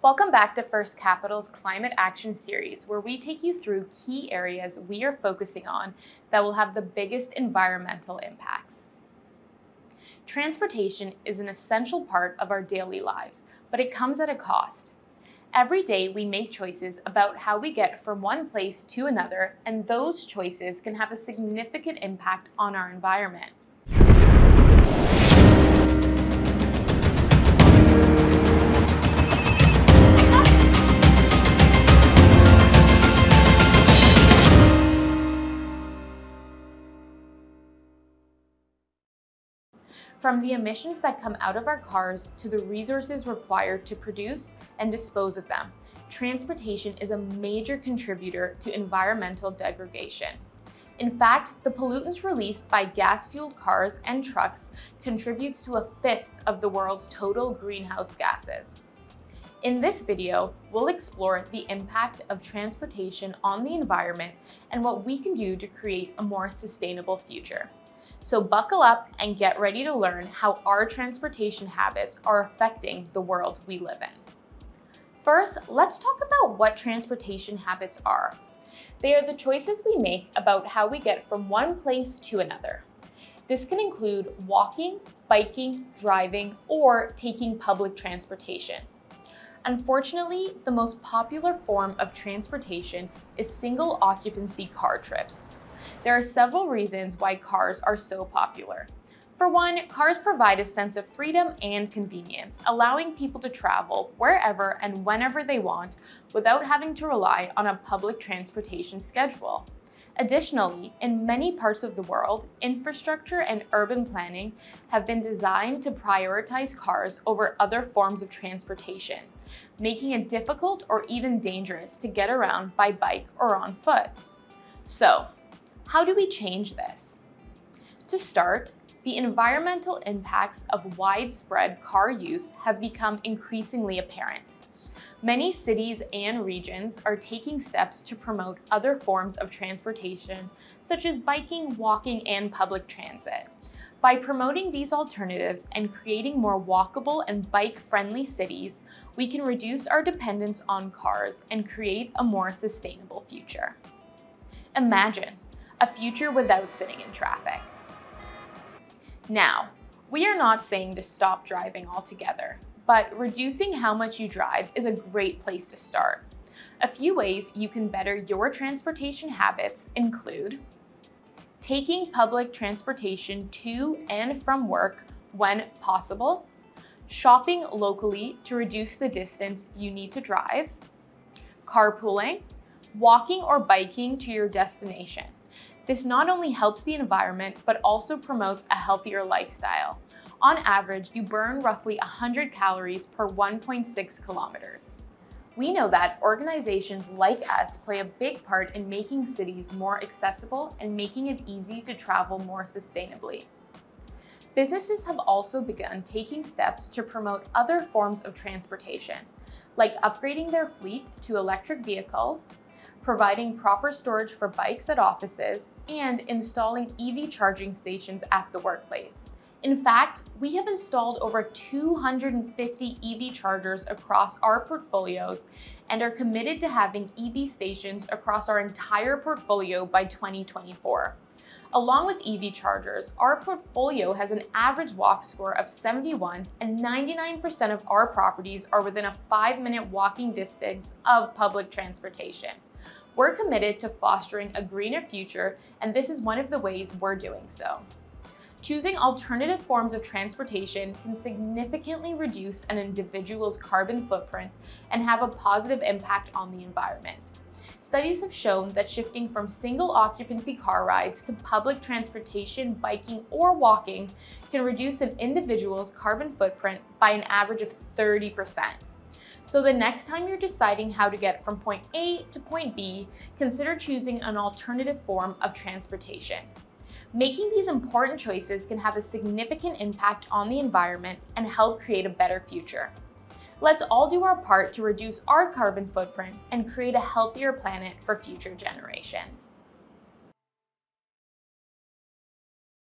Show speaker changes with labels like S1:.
S1: Welcome back to First Capital's Climate Action Series, where we take you through key areas we are focusing on that will have the biggest environmental impacts. Transportation is an essential part of our daily lives, but it comes at a cost. Every day we make choices about how we get from one place to another, and those choices can have a significant impact on our environment. From the emissions that come out of our cars to the resources required to produce and dispose of them, transportation is a major contributor to environmental degradation. In fact, the pollutants released by gas-fueled cars and trucks contributes to a fifth of the world's total greenhouse gases. In this video, we'll explore the impact of transportation on the environment and what we can do to create a more sustainable future. So buckle up and get ready to learn how our transportation habits are affecting the world we live in. First, let's talk about what transportation habits are. They are the choices we make about how we get from one place to another. This can include walking, biking, driving, or taking public transportation. Unfortunately, the most popular form of transportation is single occupancy car trips. There are several reasons why cars are so popular. For one, cars provide a sense of freedom and convenience, allowing people to travel wherever and whenever they want without having to rely on a public transportation schedule. Additionally, in many parts of the world, infrastructure and urban planning have been designed to prioritize cars over other forms of transportation, making it difficult or even dangerous to get around by bike or on foot. So, how do we change this? To start, the environmental impacts of widespread car use have become increasingly apparent. Many cities and regions are taking steps to promote other forms of transportation, such as biking, walking, and public transit. By promoting these alternatives and creating more walkable and bike-friendly cities, we can reduce our dependence on cars and create a more sustainable future. Imagine a future without sitting in traffic. Now, we are not saying to stop driving altogether, but reducing how much you drive is a great place to start. A few ways you can better your transportation habits include taking public transportation to and from work when possible, shopping locally to reduce the distance you need to drive, carpooling, walking or biking to your destination. This not only helps the environment, but also promotes a healthier lifestyle. On average, you burn roughly 100 calories per 1.6 kilometers. We know that organizations like us play a big part in making cities more accessible and making it easy to travel more sustainably. Businesses have also begun taking steps to promote other forms of transportation, like upgrading their fleet to electric vehicles, providing proper storage for bikes at offices, and installing EV charging stations at the workplace. In fact, we have installed over 250 EV chargers across our portfolios and are committed to having EV stations across our entire portfolio by 2024. Along with EV chargers, our portfolio has an average walk score of 71, and 99% of our properties are within a 5-minute walking distance of public transportation. We're committed to fostering a greener future, and this is one of the ways we're doing so. Choosing alternative forms of transportation can significantly reduce an individual's carbon footprint and have a positive impact on the environment. Studies have shown that shifting from single occupancy car rides to public transportation, biking, or walking can reduce an individual's carbon footprint by an average of 30%. So the next time you're deciding how to get from point A to point B, consider choosing an alternative form of transportation. Making these important choices can have a significant impact on the environment and help create a better future. Let's all do our part to reduce our carbon footprint and create a healthier planet for future generations.